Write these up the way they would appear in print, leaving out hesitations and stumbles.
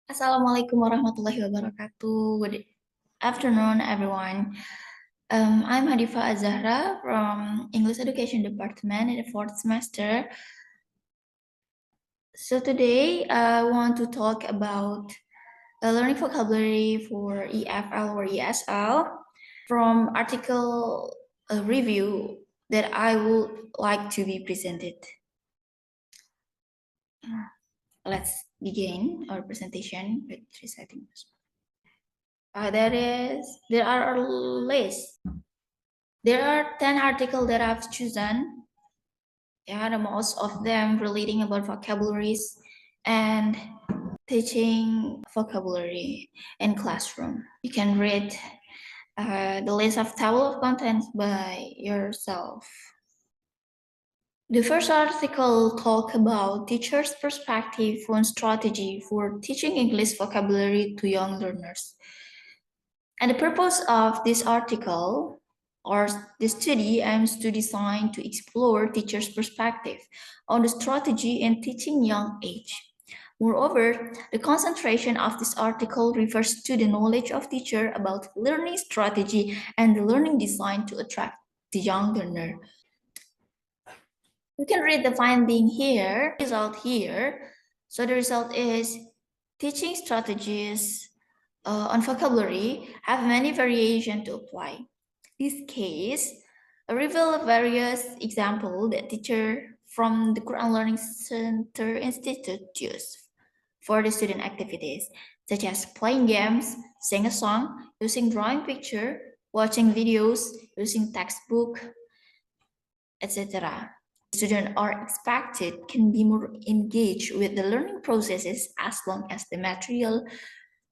Assalamualaikum warahmatullahi wabarakatuh. Good afternoon, everyone. I'm Hadifa Azahra from English Education Department in the fourth semester. So today I want to talk about learning vocabulary for EFL or ESL from article review that I would like to be presented. Let's begin our presentation with reciting. There are a list. There are 10 articles that I've chosen. Yeah, the most of them relating about vocabularies and teaching vocabulary in classroom. You can read the list of table of contents by yourself. The first article talk about teacher's perspective on strategy for teaching English vocabulary to young learners. And the purpose of this article or the study aims to design to explore teachers' perspective on the strategy in teaching young age. Moreover, the concentration of this article refers to the knowledge of teacher about learning strategy and the learning design to attract the young learner. You can read the finding here, result here. So the result is teaching strategies on vocabulary have many variations to apply. This case reveal various examples that teacher from the Quran Learning Center Institute use for the student activities, such as playing games, sing a song, using drawing picture, watching videos, using textbook, etc. Students are expected can be more engaged with the learning processes as long as the material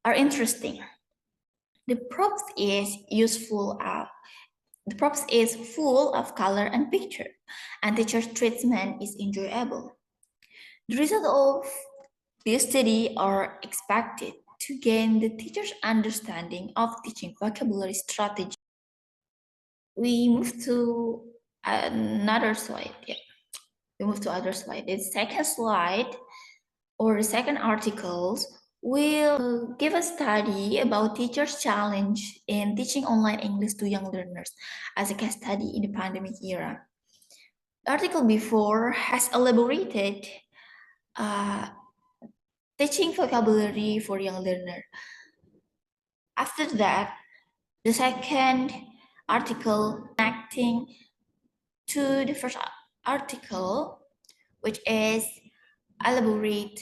are interesting. The props is useful. The props is full of color and picture, and teacher's treatment is enjoyable. The result of this study are expected to gain the teacher's understanding of teaching vocabulary strategy. We move to another slide. Yeah. We move to other slide. The second slide or the second articles will give a study about teachers' challenge in teaching online English to young learners as a case study in the pandemic era. The article before has elaborated teaching vocabulary for young learner. After that, the second article connecting to the first article, which is elaborate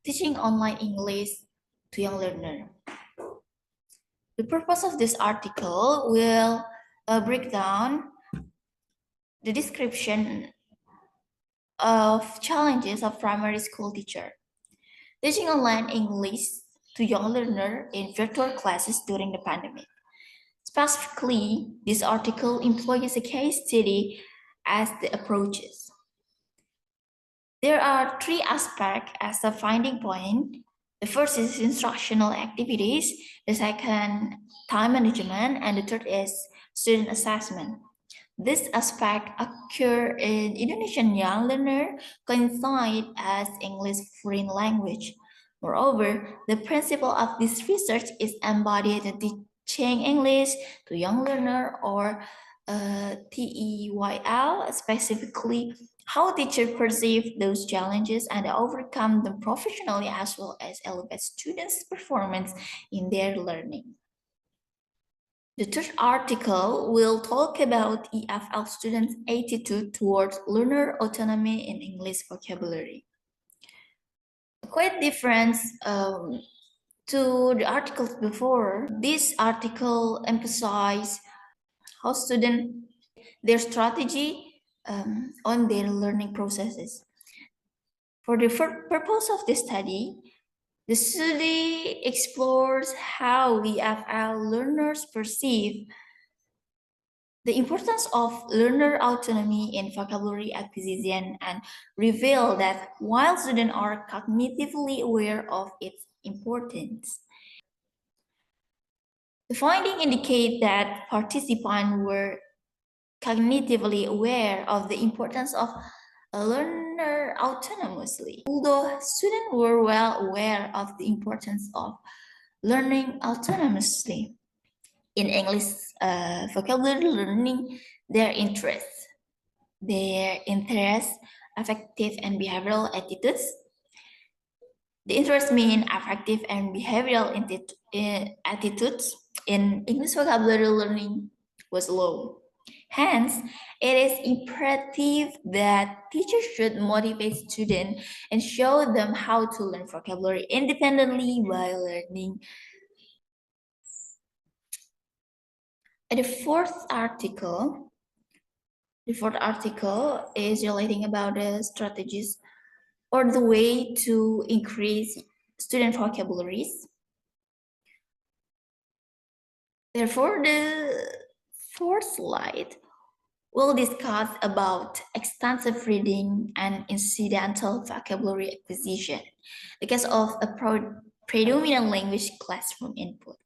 teaching online English to young learner. The purpose of this article will break down the description of challenges of primary school teacher. Teaching online English to young learner in virtual classes during the pandemic. Specifically, this article employs a case study as the approaches. There are three aspects as a finding point. The first is instructional activities, the second time management, and the third is student assessment. This aspect occur in Indonesian young learner classified as English foreign language. Moreover, the principle of this research is embodied in teaching English to young learner or TEYL, specifically how teachers perceive those challenges and overcome them professionally as well as elevate students' performance in their learning. The third article will talk about EFL students' attitude towards learner autonomy in English vocabulary. Quite different to the articles before. This article emphasizes how students their strategy on their learning processes. For the purpose of this study, the study explores how EFL learners perceive the importance of learner autonomy in vocabulary acquisition and reveal that while students are cognitively aware of its importance, the findings indicate that participants were cognitively aware of the importance of learner autonomously. Although students were well aware of the importance of learning autonomously in English vocabulary learning, their interests, affective and behavioral attitudes. The interests mean affective and behavioral attitudes in English vocabulary learning was low. Hence, it is imperative that teachers should motivate students and show them how to learn vocabulary independently by learning. And the fourth article is relating about the strategies or the way to increase student vocabularies. Therefore, the fourth slide will discuss about extensive reading and incidental vocabulary acquisition because of a predominant language classroom input.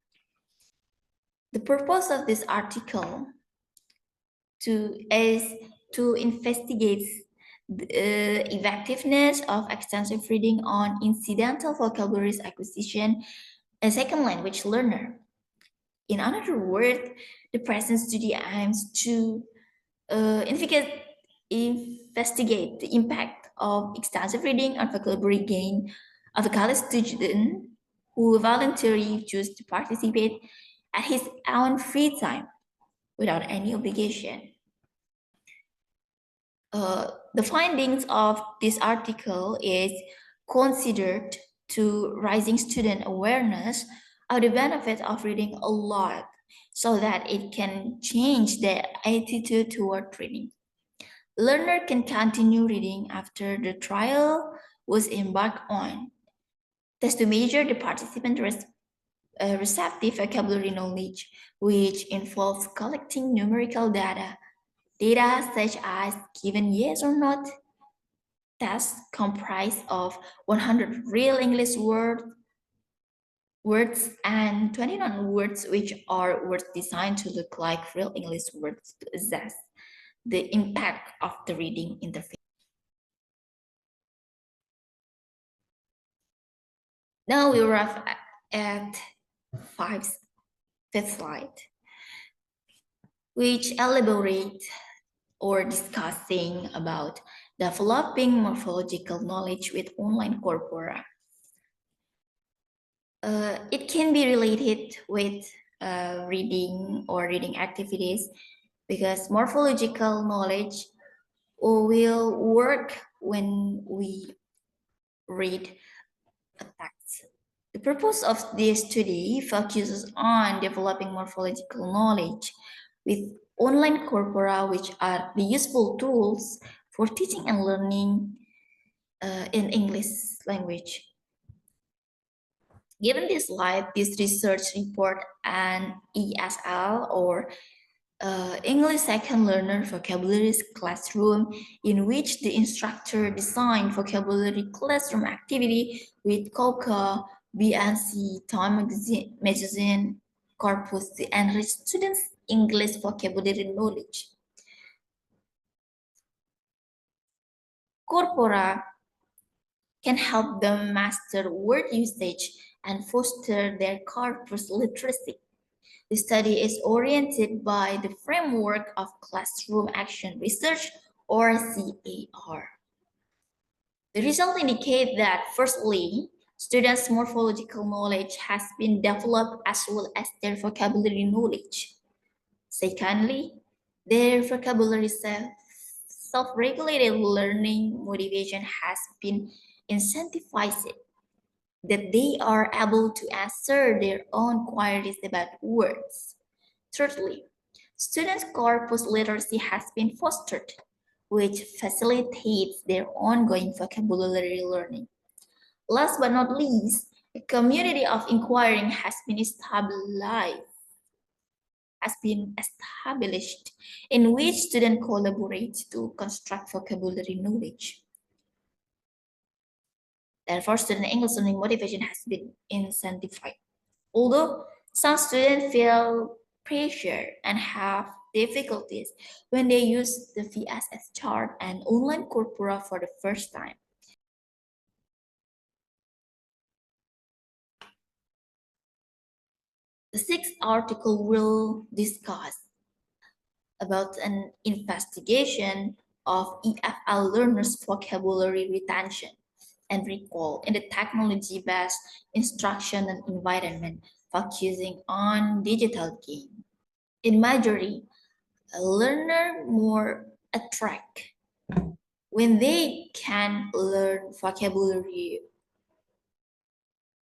The purpose of this article is to investigate the effectiveness of extensive reading on incidental vocabularies acquisition a second language learner. In other words, the present study aims to investigate the impact of extensive reading on vocabulary gain of a college student who voluntarily choose to participate at his own free time without any obligation. The findings of this article is considered to rising student awareness of the benefit of reading a lot so that it can change their attitude toward reading. Learner can continue reading after the trial was embarked on. Thus, to measure the participant receptive vocabulary knowledge, which involves collecting numerical data such as given yes or not tests comprise of 100 real English words and 29 words which are words designed to look like real English words to assess the impact of the reading interface. Now we arrive at fifth slide, which elaborate or discussing about developing morphological knowledge with online corpora. It can be related with reading or reading activities because morphological knowledge will work when we read a text. The purpose of this study focuses on developing morphological knowledge with online corpora, which are the useful tools for teaching and learning in English language. Given this slide, this research report an ESL or English Second Learner Vocabularies Classroom in which the instructor designed vocabulary classroom activity with COCA, BNC, Time Magazine, Corpus to enrich students' English vocabulary knowledge. Corpora can help them master word usage and foster their corpus literacy. The study is oriented by the framework of Classroom Action Research, or CAR. The results indicate that, firstly, students' morphological knowledge has been developed as well as their vocabulary knowledge. Secondly, their vocabulary self-regulated learning motivation has been incentivized, that they are able to answer their own queries about words. Thirdly, students' corpus literacy has been fostered, which facilitates their ongoing vocabulary learning. Last but not least, a community of inquiring has been established in which students collaborate to construct vocabulary knowledge. Therefore, student English learning motivation has been incentivized. Although some students feel pressure and have difficulties when they use the VSS chart and online corpora for the first time. The sixth article will discuss about an investigation of EFL learners' vocabulary retention and recall in the technology-based instruction and environment, focusing on digital game. In majority, a learner more attract when they can learn vocabulary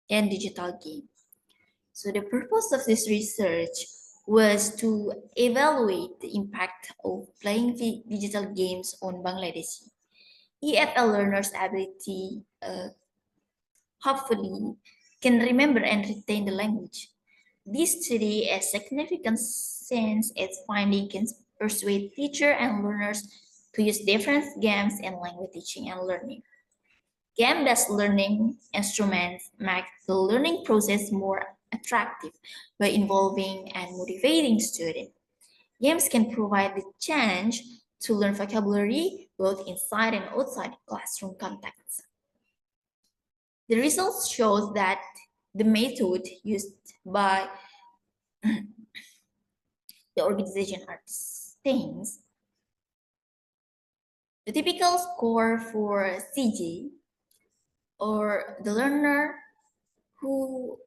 in digital game. So the purpose of this research was to evaluate the impact of playing digital games on Bangladeshi EFL learners' ability, hopefully, can remember and retain the language. This study is significant since its finding can persuade teachers and learners to use different games in language teaching and learning. Game-based learning instruments make the learning process more attractive by involving and motivating students. Games can provide the chance to learn vocabulary both inside and outside classroom contexts. The results shows that the method used by the organization are things. The typical score for CG or the learner who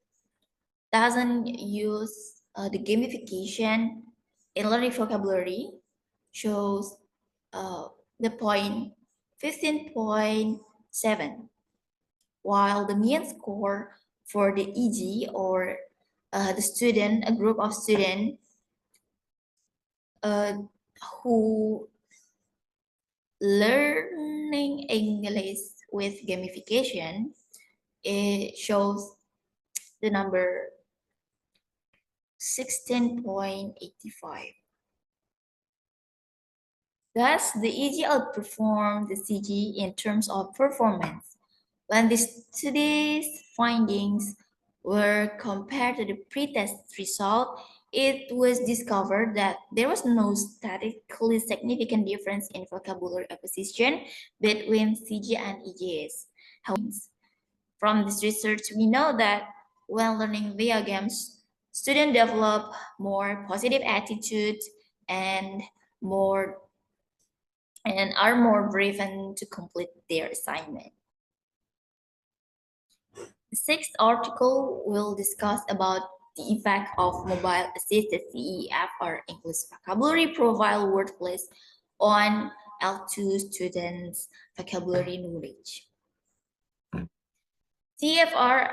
doesn't use the gamification in learning vocabulary shows the point 15.7, while the mean score for the EG or the student, a group of students who learning English with gamification, it shows the number 16.85. Thus, the EG outperformed the CG in terms of performance. When the study's findings were compared to the pretest result, it was discovered that there was no statistically significant difference in vocabulary acquisition between CG and EGS. From this research, we know that when learning via games, students develop more positive attitudes and more and are more driven to complete their assignment. The sixth article will discuss about the effect of mobile assisted CEF or English vocabulary profile worthless on L2 students' vocabulary knowledge. CFR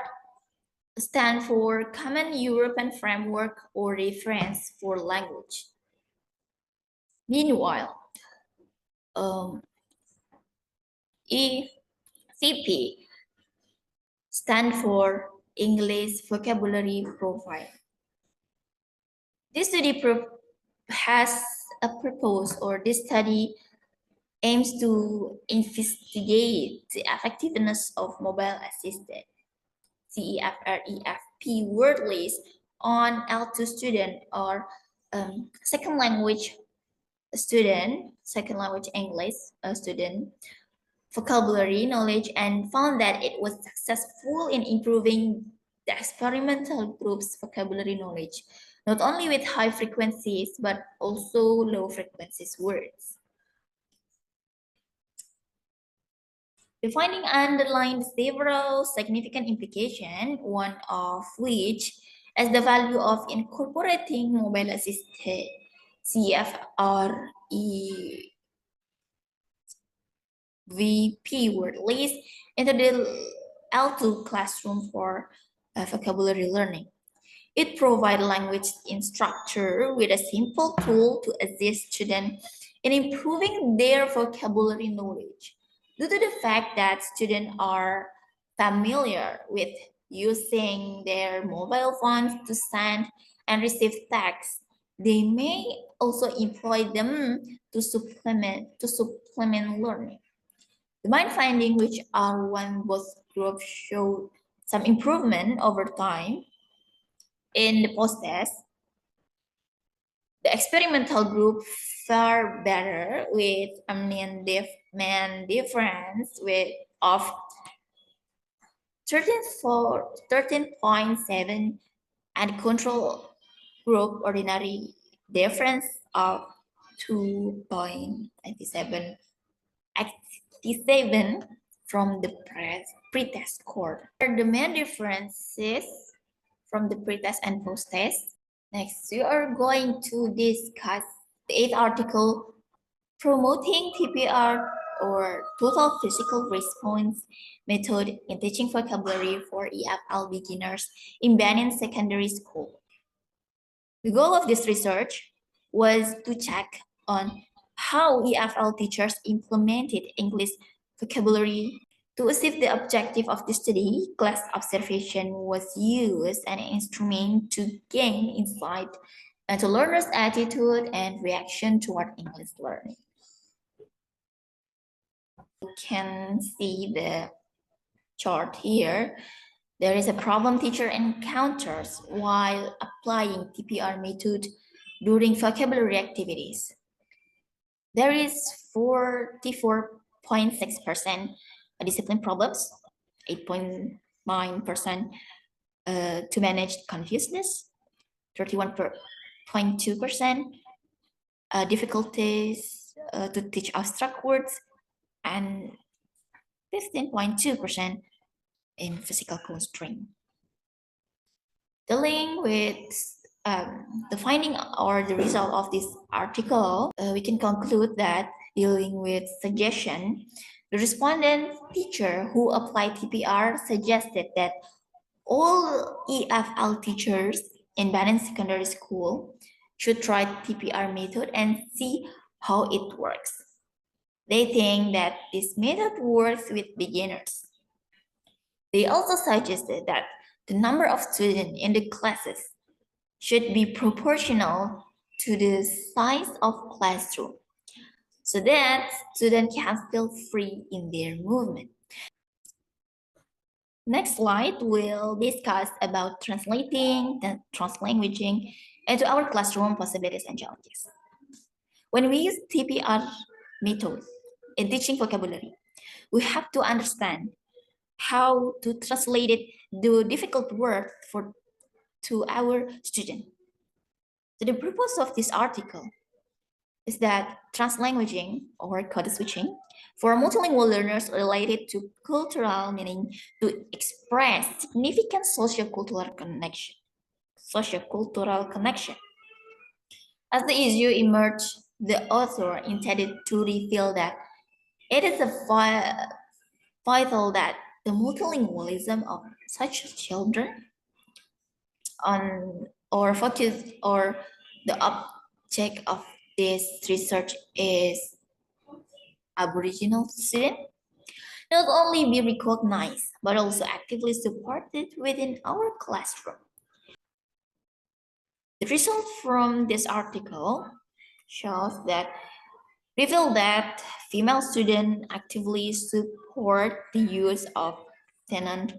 stand for Common European Framework or Reference for Language. Meanwhile, ECP stand for English Vocabulary Profile. This study has a purpose, or this study aims to investigate the effectiveness of mobile assisted CEFREFP word list on L2 student or second language student, second language English student vocabulary knowledge, and found that it was successful in improving the experimental group's vocabulary knowledge, not only with high frequencies, but also low frequencies words. The finding underlined several significant implications, one of which is the value of incorporating mobile assisted CFREVP word list into the L2 classroom for vocabulary learning. It provides language instructor with a simple tool to assist students in improving their vocabulary knowledge. Due to the fact that students are familiar with using their mobile phones to send and receive text, they may also employ them to supplement learning. The main finding, which are when both groups showed some improvement over time in the post-test, The experimental group far better with a mean difference of 13.7 and control group ordinary difference of 2.87 from the pretest score. The main differences from the pretest and post-test. Next, we are going to discuss the eighth article, promoting TPR or total physical response method in teaching vocabulary for EFL beginners in Benin Secondary School. The goal of this research was to check on how EFL teachers implemented English vocabulary. To achieve the objective of the study, class observation was used as an instrument to gain insight into learners' attitude and reaction toward English learning. You can see the chart here. There is a problem teacher encounters while applying TPR method during vocabulary activities. There is 44.6% discipline problems, 8.9% to manage confusedness, 31.2% difficulties to teach abstract words, and 15.2% in physical constraint. Dealing with the finding or the result of this article, we can conclude that dealing with suggestion, the respondent teacher who applied TPR suggested that all EFL teachers in Benin Secondary School should try TPR method and see how it works. They think that this method works with beginners. They also suggested that the number of students in the classes should be proportional to the size of classroom so that students can feel free in their movement. Next slide will discuss about translating the translanguaging into our classroom possibilities and challenges. When we use TPR method in teaching vocabulary, we have to understand how to translate the difficult word to our student. So the purpose of this article is that translanguaging or code switching for multilingual learners related to cultural meaning to express significant sociocultural connection. As the issue emerged, the author intended to reveal that it is vital that the multilingualism of such children on or focus or the object of this research is Aboriginal student not only be recognized but also actively supported within our classroom. The result from this article shows that reveal that female students actively support the use of Tennant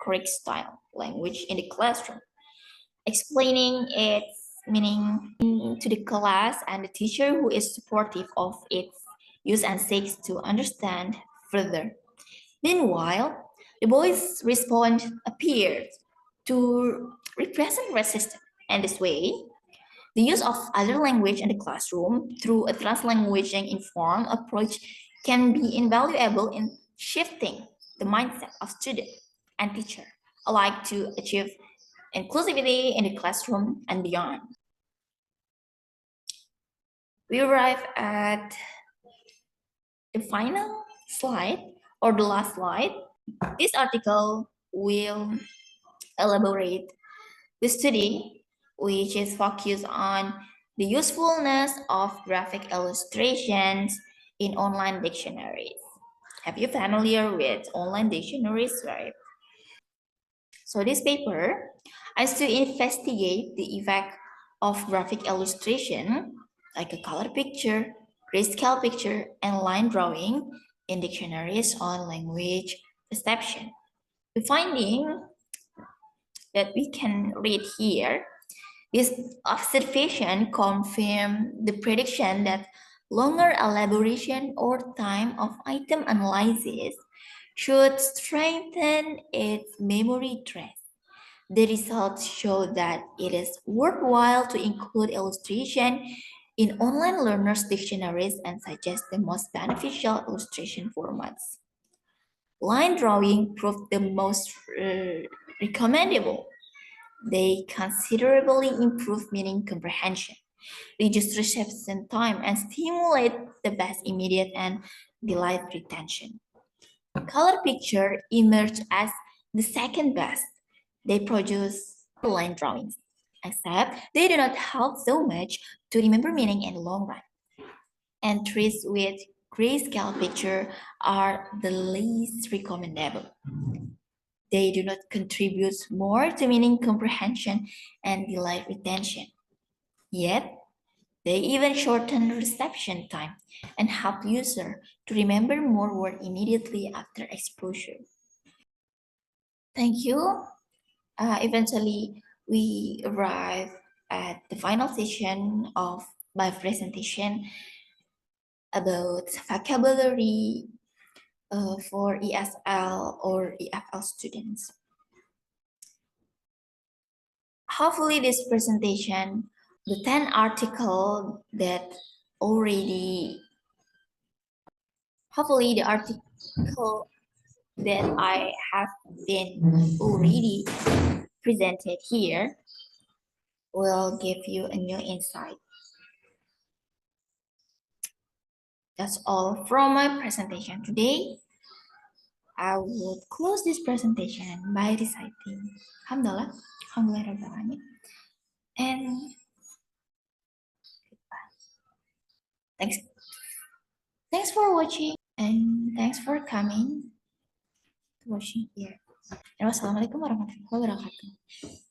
Creek style language in the classroom, explaining its meaning to the class and the teacher who is supportive of its use and seeks to understand further. Meanwhile, the boys' response appeared to represent resistance, and this way, the use of other language in the classroom through a translanguaging informed approach can be invaluable in shifting the mindset of student and teacher alike to achieve inclusivity in the classroom and beyond. We arrive at the final slide or the last slide. This article will elaborate the study which is focused on the usefulness of graphic illustrations in online dictionaries. Have you familiar with online dictionaries, right? So this paper is to investigate the effect of graphic illustration, like a color picture, grayscale picture, and line drawing in dictionaries on language perception. The finding that we can read here This observation confirmed the prediction that longer elaboration or time of item analysis should strengthen its memory trace. The results show that it is worthwhile to include illustration in online learners' dictionaries and suggest the most beneficial illustration formats. Line drawing proved the most recommendable. They considerably improve meaning comprehension, reduce reception time, and stimulate the best immediate and delayed retention. Color picture emerged as the second best. They produce line drawings, except they do not help so much to remember meaning in the long run. Entries with grayscale picture are the least recommendable. They do not contribute more to meaning comprehension and delayed retention. Yet, they even shorten reception time and help user to remember more words immediately after exposure. Thank you. Eventually, we arrive at the final session of my presentation about vocabulary for ESL or EFL students. Hopefully this presentation, the 10 article that already, hopefully the article that I have been already presented here will give you a new insight. That's all from my presentation today. I would close this presentation by reciting Alhamdulillah, Alhamdulillah Rabbil Alamin. And thanks, thanks for watching and thanks for coming to watching here. And wassalamualaikum warahmatullahi wabarakatuh.